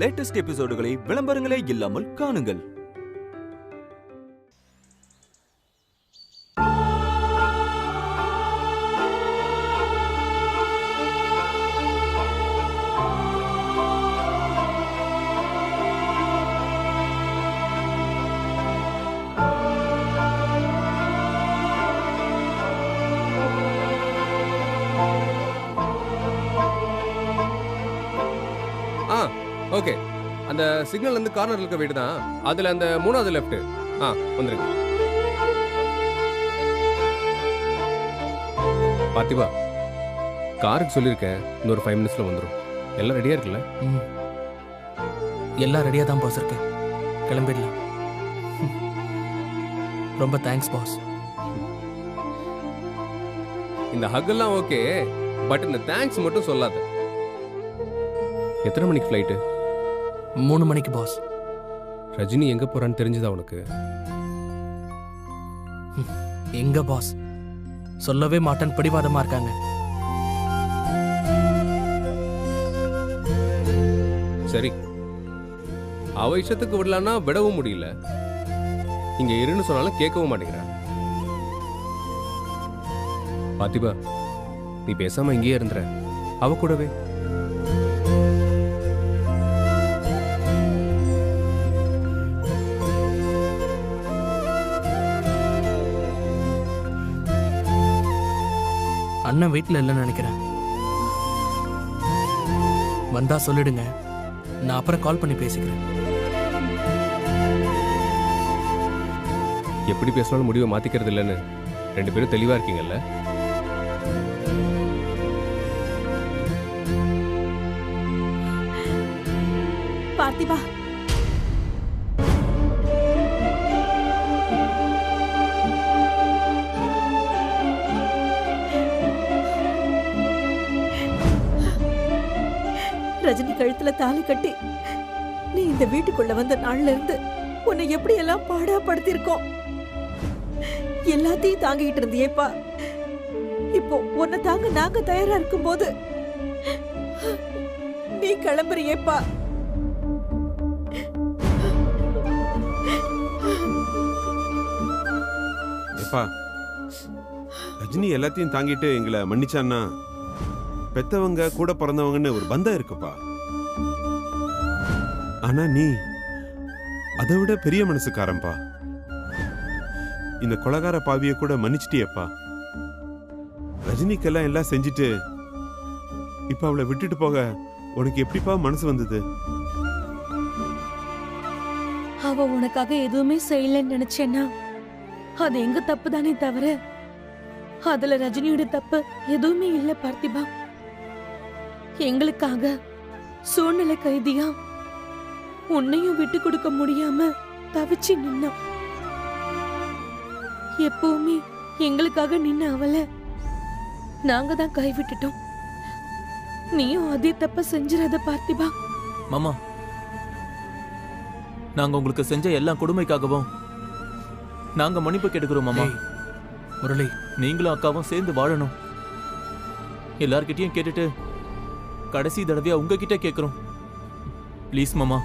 Latest எபிசோடுகளை விளம்பரங்களே இல்லாமல் காணுங்கள். Okay, அந்த சிக்னல் வந்து கார்னர்ல இருக்க வீடு தான். அதுல அந்த மூணாவது லெஃப்ட். வந்துருங்க. பார்த்திபா, காருக்கு சொல்லியிருக்கேன், இன்னொரு 5 மினிட்ஸ்ல வந்துடும். எல்லாம் ரெடியா இருக்குல்ல? எல்லாம் ரெடியா தான் பாஸ் இருக்கு. கிளம்பிடலாம். ரொம்ப தேங்க்ஸ் பாஸ். இந்த ஹக் எல்லாம் ஓகே, பட் இந்த தேங்க்ஸ் மட்டும் சொல்லாத. எத்தனை மணிக்கு ஃப்ளைட்டு? 3 மணிக்கு பாஸ். ரஜினி எங்க போறான்னு தெரிஞ்சுதா உனக்கு? எங்க பாஸ், சொல்லவே மாட்டேன் பிடிவாதமா இருக்காங்க. சரி, அவ இஷ்டத்துக்கு விடலான்னா விடவும் முடியல. இங்க இருன்னு சொன்னாலும் கேட்கவும் மாட்டேங்கிற. பாத்திபா, நீ பேசாம இங்கேயே இருந்துற, அவ கூடவே. அண்ணன் வீட்டில் இல்லைன்னு நினைக்கிறேன். வந்தா சொல்லிடுங்க, நான் அப்புறம் கால் பண்ணி பேசிக்கிறேன். எப்படி பேசினாலும் முடிவை மாத்திக்கிறது இல்லைன்னு 2 பேரும் தெளிவா இருக்கீங்கல்ல? பார்த்திபா, ரஜினி கழுத்துல தாலி கட்டி நீ இந்த வீட்டுக்குள்ள வந்த நாள்ல இருந்து உன்னை எப்படி எல்லாம் பாடாப்படுத்திருக்கோம். எல்லாத்தையும் தாங்கிட்டு இருந்தியேப்பா. இப்போ உன்னை தாங்க நாங்க தயாரா இருக்கும் போது நீ கிளம்புறியேப்பா. ரஜினி எல்லாத்தையும் தாங்கிட்டு எங்களை மன்னிச்சான்னா பெத்தவங்க கூட பிறந்தவங்கன்னு ஒரு பந்தம் இருக்குப்பா. ஆனா நீ அதை விட பெரிய மனசுக்காரன்பா. இந்த கொலகார பாவிய கூட மன்னிச்சிட்டியப்பா. ரஜினிக்கெல்லாம் எல்லாம் செஞ்சுட்டு இப்ப அவளை விட்டுட்டு போக உனக்கு எப்படிப்பா மனசு வந்தது? அவ உனக்காக எதுவுமே செய்யலன்னு நினைச்சேன்னா அது எங்க தப்பு தானே தவிர அதுல ரஜினியோட தப்பு எதுவுமே இல்ல பார்த்திபா. எங்களுக்காக சூழ்நிலை கைதியா உன்னையும் விட்டு கொடுக்க முடியாம தவிச்சு நின்னோம். எப்பவுமே எங்களுக்காக நின்ன அவளை நாங்க தான் கைவிட்டுட்டோம். நீயும் அதே தப்ப செஞ்சிடாத பார்த்திபா. மாமா, நாங்க உங்களுக்கு செஞ்ச எல்லா கொடுமைக்காகவும் நாங்க மன்னிப்பு கேட்டுக்கிறோம் மாமா. முரளி, நீங்களும் அக்காவும் சேர்ந்து வாழணும். எல்லார்கிட்டயும் கேட்டுட்டு கடைசி தடவையா உங்ககிட்ட கேக்குறோம். ப்ளீஸ் மாமா,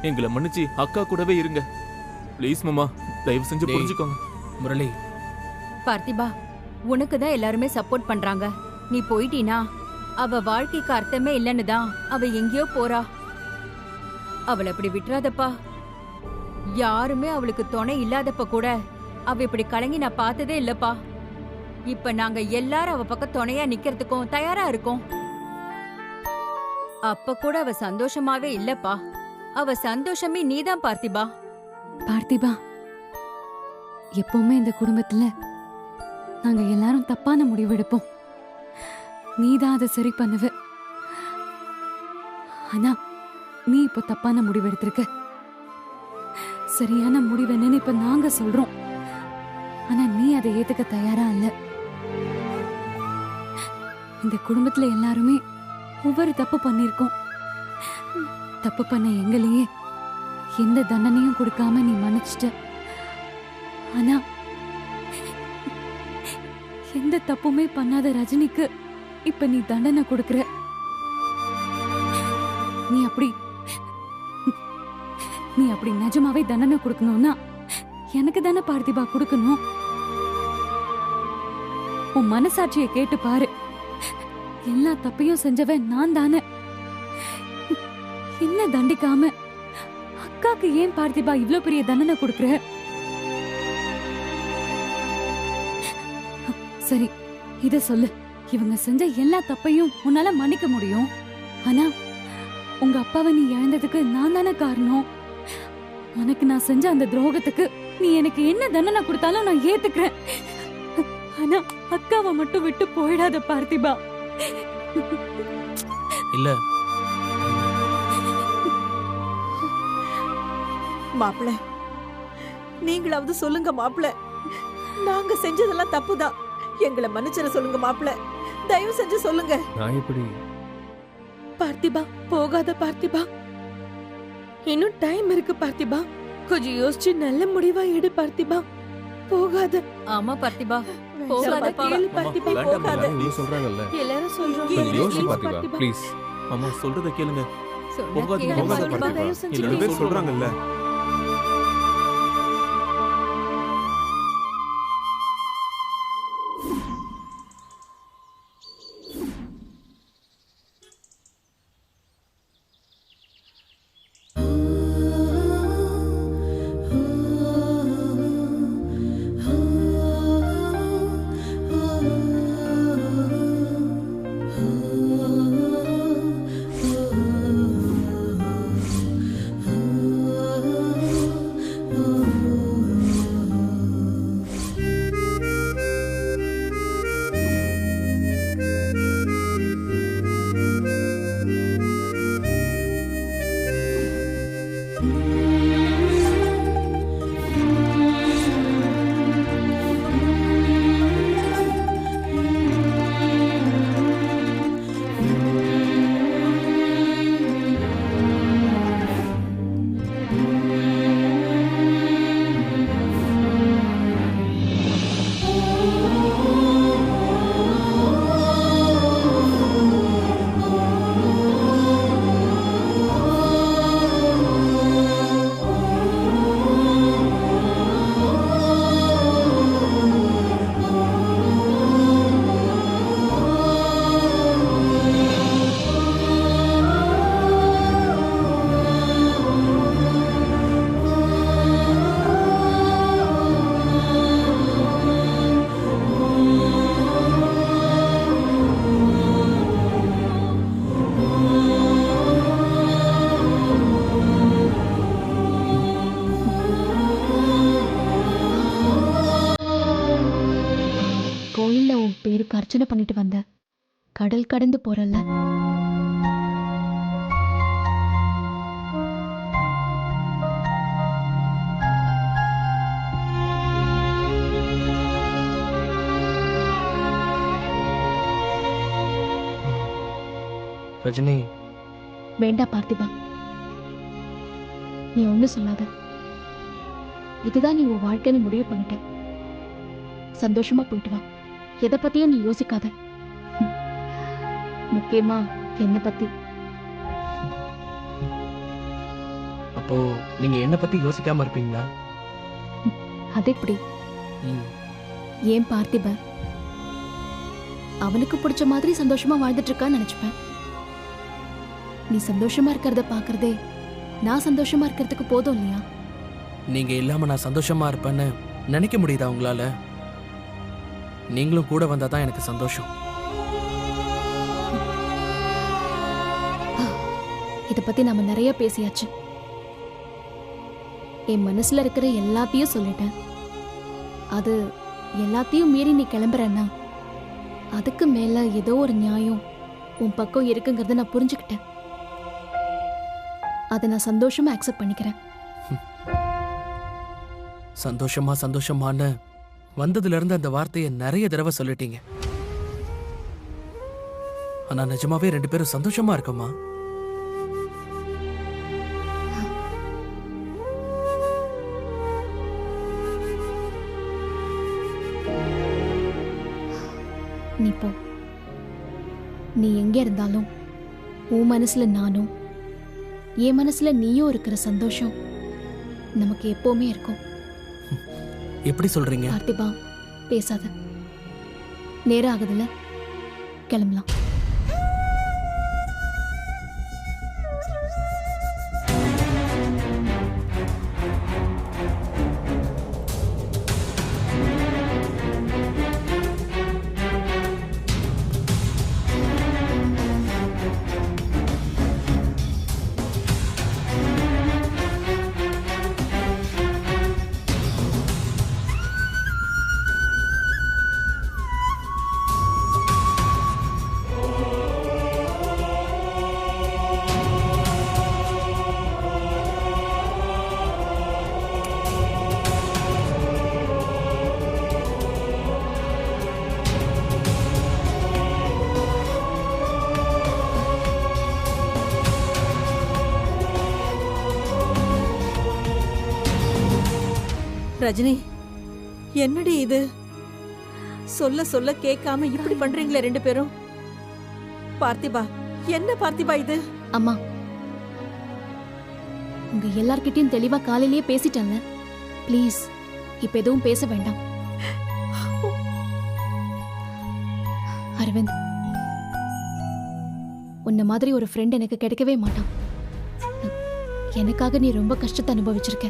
எங்களை மன்னிச்சு அக்கா கூடவே இருங்க. ப்ளீஸ் மாமா, தயவு செஞ்சு புரிஞ்சுக்கோங்க. முரளி, பார்த்திபா, உனக்கு தான் எல்லாருமே சப்போர்ட் பண்றாங்க. நீ போயிட்டீனா அவ வாழ்க்கைக்கு அர்த்தமே இல்லைன்னு தான் அவ எங்கேயோ போறா. அவளை அப்படி விட்டுறாதப்பா. யாருமே அவளுக்கு துணை இல்லாதப்ப கூட அவ இப்படி கலங்கி நான் பார்த்ததே இல்லப்பா. இப்ப நாங்க எல்லாரும் அவ பக்கம் துணையா நிக்கிறதுக்கும் தயாரா இருக்கோம். அப்ப கூட அவ சந்தோஷமாவே இல்லப்பா. அவ சந்தோஷமே நீதான் பார்த்திபா. பார்த்திபா, எப்பவுமே இந்த குடும்பத்துல நாங்க எல்லாரும் தப்பான முடிவு எடுப்போம். நீதான் அதை சரி பண்ணுவ. ஆனா நீ இப்போ தப்பான முடிவு எடுத்திருக்க. சரியான முடிவு என்னன்னு இப்ப நாங்க சொல்றோம். ஆனா நீ அதை ஏத்துக்க தயாரா இல்ல. இந்த குடும்பத்துல எல்லாருமே ஒவ்வொரு தப்பு பண்ணிருக்கோம். தப்பு பண்ண எங்களையே எந்த தண்டனையும் கொடுக்காம நீ மன்னிச்சிட்ட. ஆனா எந்த தப்புமே பண்ணாத ரஜினிக்கு இப்ப நீ தண்டனை கொடுக்கற. நீ அப்படி நீ அப்படி நிஜமாவே தண்டனை கொடுக்கணும்னா எனக்கு தானே பார்த்திபா கொடுக்கணும். உன் மனசாட்சியை கேட்டு பாரு. எல்லா தப்பையும் செஞ்சவன் நான் தானே. என்ன தண்டிக்காம அக்காக்கு ஏன் பார்த்திபா இவ்ளோ பெரிய தண்டனை கொடுக்கற? சரி, இத சொல்லு. இவங்க செஞ்ச எல்லா தப்பையும் உன்னால மன்னிக்க முடியும். ஆனா உங்க அப்பாவை நீ இழந்ததுக்கு நான் தானே காரணம். உனக்கு நான் செஞ்ச அந்த துரோகத்துக்கு நீ எனக்கு என்ன தண்டனை கொடுத்தாலும் நான் ஏத்துக்கிறேன். ஆனா அக்காவை மட்டும் விட்டு போயிடாத பார்த்திபா. இல்ல மாப்பிள, நீங்களாவது சொல்லுங்க மாப்பிள. நாங்க செஞ்சதெல்லாம் தப்புதான். எங்களை மன்னிச்சிட சொல்லுங்க மாப்பிள. தயவு செஞ்சு சொல்லுங்க. நான் எப்படி? பார்த்திபா, போகாத பார்த்திபா. இன்னும் டைம் இருக்கு பார்த்திபா. கொஞ்சம் யோசிச்சு நல்ல முடிவா எடு பார்த்திபா. போகாத. ஆமா பார்த்திபா, சொல்றத போகாதப்பா. கேளு பார்த்திபா, வேண்டாம், போகாத. வேண்டாம். நீ சொல்றாங்கல்ல, எல்லாரும் சொல்றோம். கொஞ்சம் யோசிச்சு பார்த்திபா ப்ளீஸ். அம்மா சொல்றத கேளுங்க. சொன்னா போகாத, கேளு போகாத பார்த்திபா. பார்த்திபா. தயவு செஞ்சு எல்லாரும் ரெண்டு பேர் சொல்றாங்கல்ல. பேருக்கு அர்ச்சனை பண்ணிட்டு வந்த. கடல் கடந்து போறல்ல. ரஜினி, வேண்டா பார்த்திபா, நீ ஒண்ணு சொல்லாத. இதுதான் நீ உன் வாழ்க்கைன்னு முடிவு பண்ணிட்ட. சந்தோஷமா போயிட்டு வா. எதை பத்தியும் நீ யோசிக்காத. முக்கியமா என்ன பத்தி. அப்போ நீங்க என்ன பத்தி யோசிக்காம இருப்பீங்களா? அது எப்படி? ஏன் பார்த்திப அவனுக்கு பிடிச்ச மாதிரி சந்தோஷமா வாழ்ந்துட்டு இருக்கான்னு நினைச்சுப்பேன். நீ சந்தோஷமா இருக்கிறத பாக்குறதே நான் சந்தோஷமா இருக்கிறதுக்கு போதும் இல்லையா? நீங்க இல்லாம நான் சந்தோஷமா இருப்பேன்னு நினைக்க முடியுதா உங்களால? நீங்களும் கூட வந்தாதான் எனக்கு சந்தோஷம். இத பத்தி நாம நிறைய பேசியாச்சு. என் மனசுல இருக்கிற எல்லாத்தையும் சொல்லிட்டேன். அது எல்லாத்தையும் மீறி நீ கிளம்புறன்னா அதுக்கு மேல ஏதோ ஒரு நியாயம் உன் பக்கம் இருக்குங்கிறத நான் புரிஞ்சுக்கிட்டேன். அதை நான் சந்தோஷமா அக்செப்ட் பண்ணிக்கிறேன். சந்தோஷமா சந்தோஷமான்னு வந்ததுல இருந்து அந்த வார்த்தையை நிறைய தடவை சொல்லிட்டீங்க. ஆனா நிஜமாவே ரெண்டு பேரும் சந்தோஷமா இருக்கோமா? நீ போ. நீ எங்க இருந்தாலும் உன் மனசுல நானும் என் மனசுல நீயும் இருக்கிற சந்தோஷம் நமக்கு எப்பவுமே இருக்கும். எப்படி சொல்றீங்க? பார்த்திபா, பேசாத. நேரம் ஆகுதுல்ல, கிளம்பலாம். ரஜினி, என்னடி இது? சொல்ல சொல்ல கேட்காம இப்படி பண்றீங்களே ரெண்டு பேரும். பார்த்திபா, என்ன பார்த்திபா இது? அம்மா, உங்க எல்லார்கிட்டயும் தெளிவா காலையிலேயே பேசிட்டேன்ல. ப்ளீஸ் இப்ப எதுவும் பேச வேண்டாம். அரவிந்த், உன்ன மாதிரி ஒரு ஃப்ரெண்ட் எனக்கு கிடைக்கவே மாட்டான். எனக்காக நீ ரொம்ப கஷ்டத்தை அனுபவிச்சிருக்க.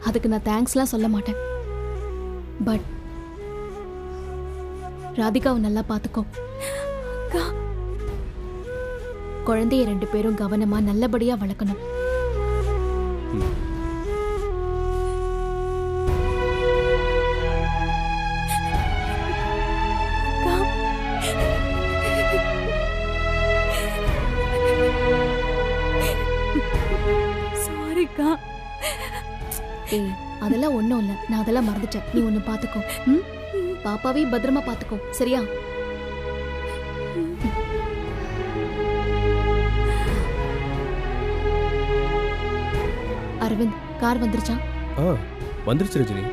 அதுக்கு நான் தேங்க்ஸ்லாம் சொல்ல மாட்டேன். பட் ராதிகாவை நல்லா பாத்துக்கோ. குழந்தைய ரெண்டு பேரும் கவனமா நல்லபடியா வளர்க்கணும். சாரிக்கா. ஏய், அதெல்லாம் ஒண்ணும் இல்ல. நான் அதெல்லாம் மறந்துட்டேன். நீ ஒண்ணு பாத்துக்கோ. பாப்பாவையும் பத்திரமா பாத்துக்கோ, சரியா? அரவிந்த், கார் வந்துருச்சா? வந்துருச்சு ரஜினி.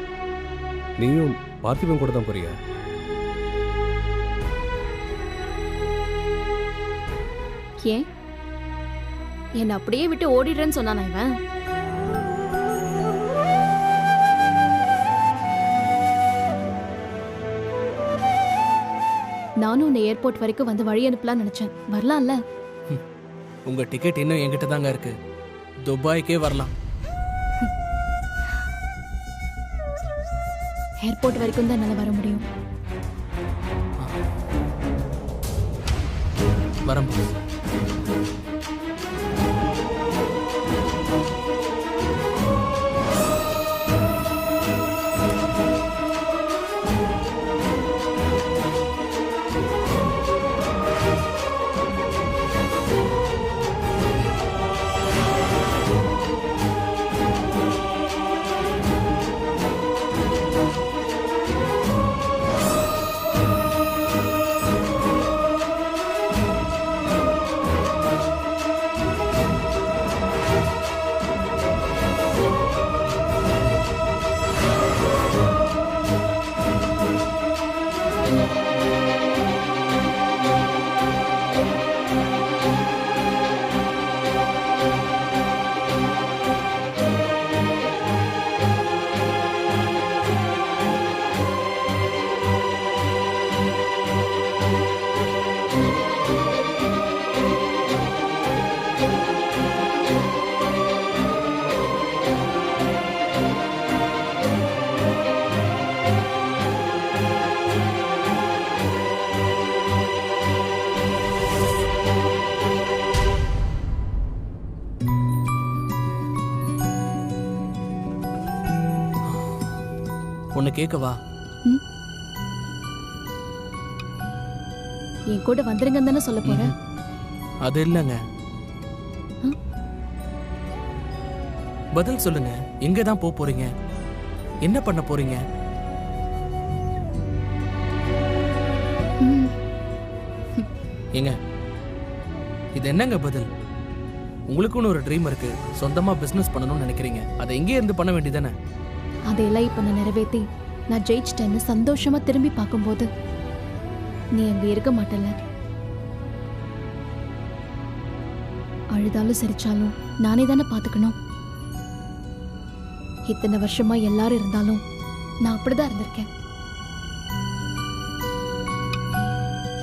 நீயும் பார்த்திபன் கூட தான் போறியா? ஏன் என்ன அப்படியே விட்டு ஓடிடுறேன்னு சொன்னானா இவன்? நானும் இந்த ஏர்போர்ட் வரைக்கும் வந்து வழி அனுப்பலாம் நினைச்சேன். வரலாம்ல? உங்க டிக்கெட் இன்னும் என்கிட்ட தாங்க இருக்கு. துபாய்க்கே வரலாம். ஏர்போர்ட் வரைக்கும் தான் என்னால வர முடியும். வரேன். ஒன்னு கேட்கவா? என் கூட வந்துருங்க தானே சொல்ல போறேன். அது இல்லைங்க. பதில் சொல்லுங்க. எங்க தான் போக போறீங்க? என்ன பண்ண போறீங்க? ஏங்க, இது என்னங்க பதில்? உங்களுக்குன்னு ஒரு ட்ரீம் இருக்கு. சொந்தமா பிசினஸ் பண்ணணும்னு நினைக்கிறீங்க. அதை எங்கே இருந்து பண்ண வேண்டியதானே? அதையெல்லாம் இப்ப நான் நிறைவேற்றி நான் ஜெயிச்சிட்டேன்னு சந்தோஷமா திரும்பி பார்க்கும்போது நீ அங்க இருக்க மாட்டல. அழுதாலும் சிரிச்சாலும் நானே தானே பாத்துக்கணும். இத்தனை வருஷமா எல்லாரும் இருந்தாலும் நான் அப்படிதான் இருந்திருக்கேன்.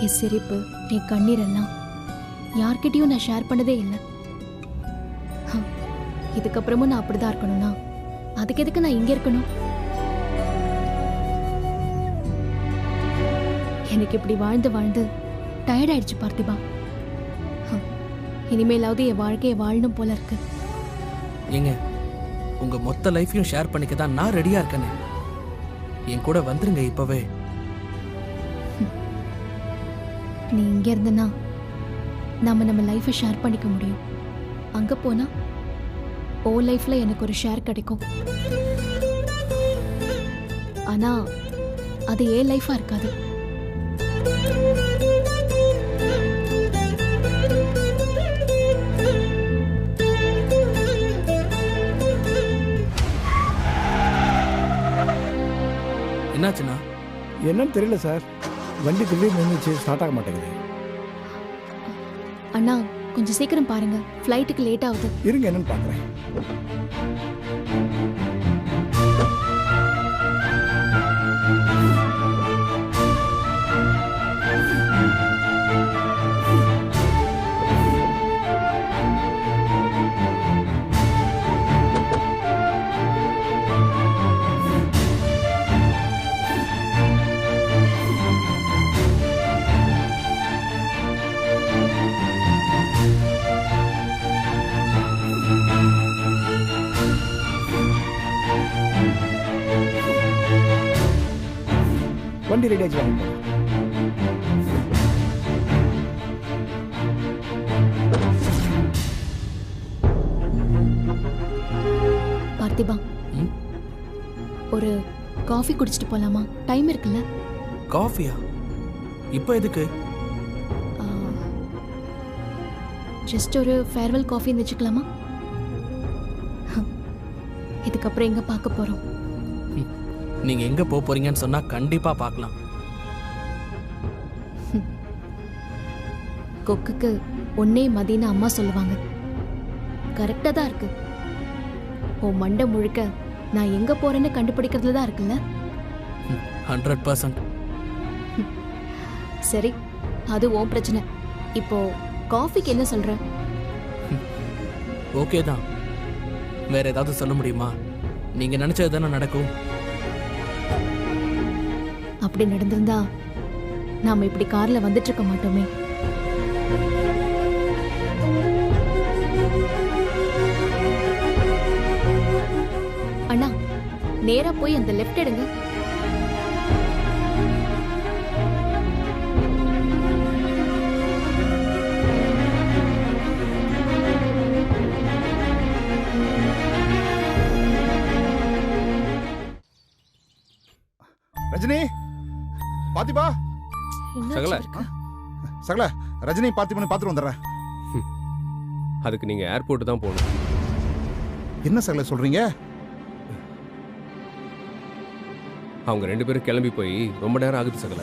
என் சிரிப்பு, என் கண்ணீர் எல்லாம் யார்கிட்டயும் நான் ஷேர் பண்ணதே இல்லை. இதுக்கப்புறமும் நான் அப்படிதான் இருக்கணும்னா அதுக்கு எதுக்கு நான் இங்க இருக்கணும்? எனக்கு இப்படி வாழ்ந்து வாழ்ந்து டயர்ட் ஆயிடுச்சு பார்த்திபா. இனிமேலாவது என் வாழ்க்கையை வாழணும் போல இருக்கு. ஏங்க, உங்க மொத்த லைஃபையும் ஷேர் பண்ணிக்க தான் நான் ரெடியா இருக்கேனே. என் கூட வந்துருங்க இப்பவே. நீ இங்க இருந்தனா நம்ம லைஃபை ஷேர் பண்ணிக்க முடியும். அங்க போனா ஓ லைஃப்ல எனக்கு ஒரு ஷேர் கிடைக்கும். ஆனா அது ஏன் லைஃபா இருக்காது. என்னாச்சுண்ணா? என்னன்னு தெரியல சார், வண்டி திடீர்னு நின்றுச்சு, ஸ்டார்ட் ஆக மாட்டேங்குது. அண்ணா கொஞ்சம் சீக்கிரம் பாருங்க, ஃப்ளைட்டுக்கு லேட் ஆகுது. இருங்க என்னன்னு பார்க்குறேன். வண்டி ரெடி ஆச்சு. பார்த்திபா, ஒரு காஃபி குடிச்சிட்டு போலாமா? டைம் இருக்குல்ல? காஃபியா? இப்போ எதுக்கு? ஜஸ்ட் ஒரு ஃபேர்வெல் காஃபி வச்சுக்கலாமா? இதுக்கப்புறம் எங்க பார்க்க போறோம்? நீங்க எங்க போறீங்கன்னு சொன்னா கண்டிப்பா பார்க்கலாம். கொக்குக்கு ஒன்னே மதின்னு அம்மா சொல்லுவாங்க. கரெக்டா தான் இருக்கு. உன் மண்டை முழுக்க நான் எங்க போறேன்னு கண்டுபிடிக்கிறதுல தான் இருக்குல்ல. 100%. சரி, அது உன் பிரச்சனை. இப்போ காஃபிக்கு என்ன சொல்ற? ஓகே தான். வேற ஏதாவது சொல்ல முடியுமா? நீங்க நினைச்சது தானே நடக்கும். அப்படி நடந்திருந்தா நாம இப்படி கார்ல வந்துட்டு இருக்க மாட்டோமே. அண்ணா, நேரா போய் அந்த லெஃப்ட் எடுங்க. ரஜினி, பாத்திபா. சகல, சகல, ரஜினி பார்த்திபனை பார்த்துட்டு வந்துடுறேன். அதுக்கு நீங்க ஏர்போர்ட் தான் போகணும். என்ன சகல சொல்றீங்க? அவங்க 2 பேரும் கிளம்பி போய் ரொம்ப நேரம் ஆகுது சகல.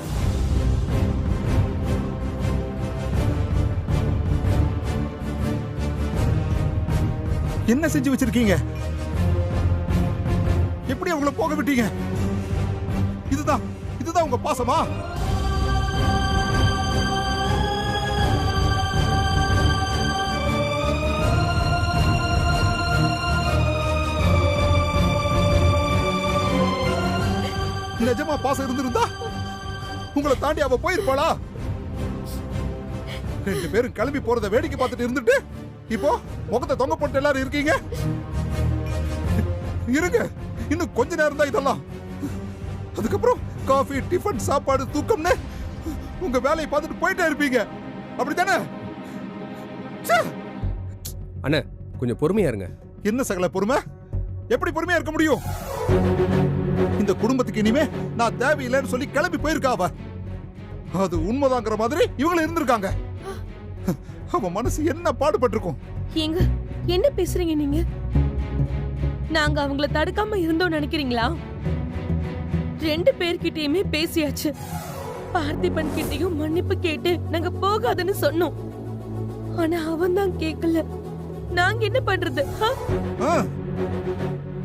என்ன செஞ்சு வச்சிருக்கீங்க? எப்படி அவங்கள போக விட்டீங்க? இதுதான் உங்க பாசமா? நிஜமா பாசம் இருந்திருந்தா உங்களை தாண்டி அவ போயிருப்பாளா? 2 பேரும் கிளம்பி போறத வேடிக்கை பார்த்துட்டு இருந்துட்டு இப்போ முகத்தை தொங்க போட்டு எல்லாரும் இருக்கீங்க. இருங்க, இன்னும் கொஞ்ச நேரம் தான் இதெல்லாம். அதுக்கப்புறம் காஃபி, டிஃபன், சாப்பாடு, தூக்கம்னு உங்க வேலையை பார்த்துட்டு போயிட்டே இருப்பீங்க. அப்படித்தானே? அண்ணா கொஞ்சம் பொறுமையா இருங்க. என்ன சகல பொறுமை? எப்படி பொறுமையா இருக்க முடியும்? இந்த குடும்பத்துக்கு இனிமே நான் தேவையில்லைன்னு சொல்லி கிளம்பி போயிருக்கா அவ. அது உண்மைதாங்கிற மாதிரி இவங்க இருந்திருக்காங்க. அவ மனசு என்ன பாடுபட்டிருக்கும். ஏங்க, என்ன பேசுறீங்க நீங்க? நாங்க அவங்கள தடுக்காம இருந்தோம் நினைக்கிறீங்களா? 2 பேர்கிட்டயுமே பேசியாச்சு. பார்த்திபன் கிட்டயும் மன்னிப்பு கேட்டு நாங்க போகாதுன்னு சொன்னோம். ஆனா அவன் தான் கேட்கல. நாங்க என்ன பண்றது?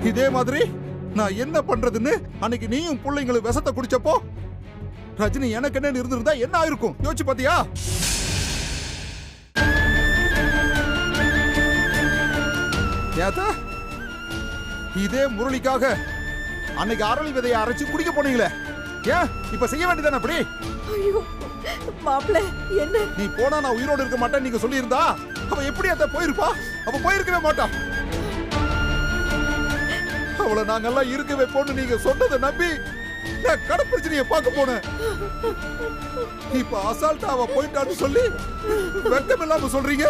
இதே மாதிரி நான் என்ன பண்றதுன்னு அன்னைக்கு நீயும் பிள்ளைங்களும் விஷத்தை குடிச்சப்போ ரஜினி எனக்கு என்ன இருந்திருந்தா என்ன ஆயிருக்கும் யோசிச்சு பாத்தியா? ஏத்தா இதே முரளிக்காக அன்னைக்கு அரளி விதையை அரைச்சு குடிக்க போனீங்களே, ஏன் இப்ப செய்ய வேண்டியதானே அப்படி? ஐயோ மாப்பிள்ள என்ன நீ போனா நான் உயிரோடு இருக்க மாட்டேன் நீங்க சொல்லி இருந்தா அவ எப்படி அத போயிருப்பா? அவ போயிருக்கவே மாட்டா. அவளை நாங்கெல்லாம் இருக்க வைப்போம்னு நீங்க சொன்னதை நம்பி நான் கடை பிரச்சனையை பார்க்க போனேன். இப்ப அசால்ட்டா அவ போயிட்டான்னு சொல்லி வெட்கம் இல்லாம சொல்றீங்க.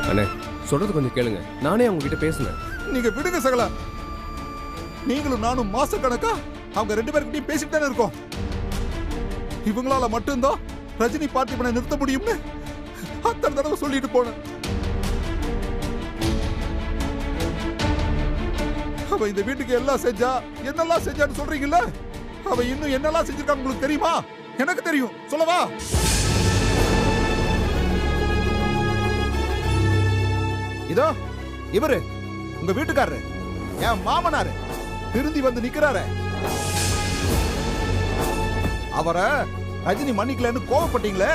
அண்ணே சொல்றது கொஞ்சம் கேளுங்க, நானே அவங்க கிட்ட பேசுனேன். நீங்க விடுங்க சகலா. நீங்களும் நானும் மாச கணக்கா அவங்க 2 பேர்கிட்டயும் பேசிட்டு தானே இருக்கோம். இவங்களால மட்டும்தான் ரஜினி பார்த்திபனை நிறுத்த முடியும்னு அத்தனை தடவை சொல்லிட்டு போனேன். அவ இந்த வீட்டுக்கு எல்லாம் செஞ்சா, என்னெல்லாம் செஞ்சான்னு சொல்றீங்கல்ல, அவ இன்னும் என்னெல்லாம் செஞ்சிருக்கான்னு உங்களுக்கு தெரியுமா? எனக்கு தெரியும், சொல்லவா? இதோ இவரு உங்க வீட்டுக்காரரு, என் மாமனாரு திருந்தி வந்து நிக்கிறாரு. அவரை ரஜினி மன்னிக்கலன்னு கோவப்பட்டீங்களே,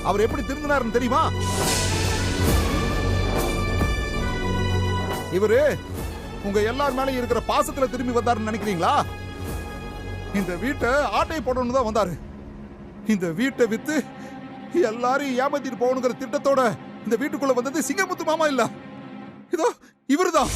அவர் எப்படி திருந்தினாருன்னு தெரியுமா? இவரு உங்க எல்லார் மேலயும் இருக்கிற பாசத்துல திரும்பி வந்தாருன்னு நினைக்கிறீங்களா? இந்த வீட்டை ஆட்டை போடணும்னு தான் வந்தாரு. இந்த வீட்டை வித்து எல்லாரையும் ஏமாத்திட்டு போகணுங்கிற திட்டத்தோட இந்த வீட்டுக்குள்ள வந்தது சிங்கமுத்து மாமா இல்ல, இதோ இவருதான்.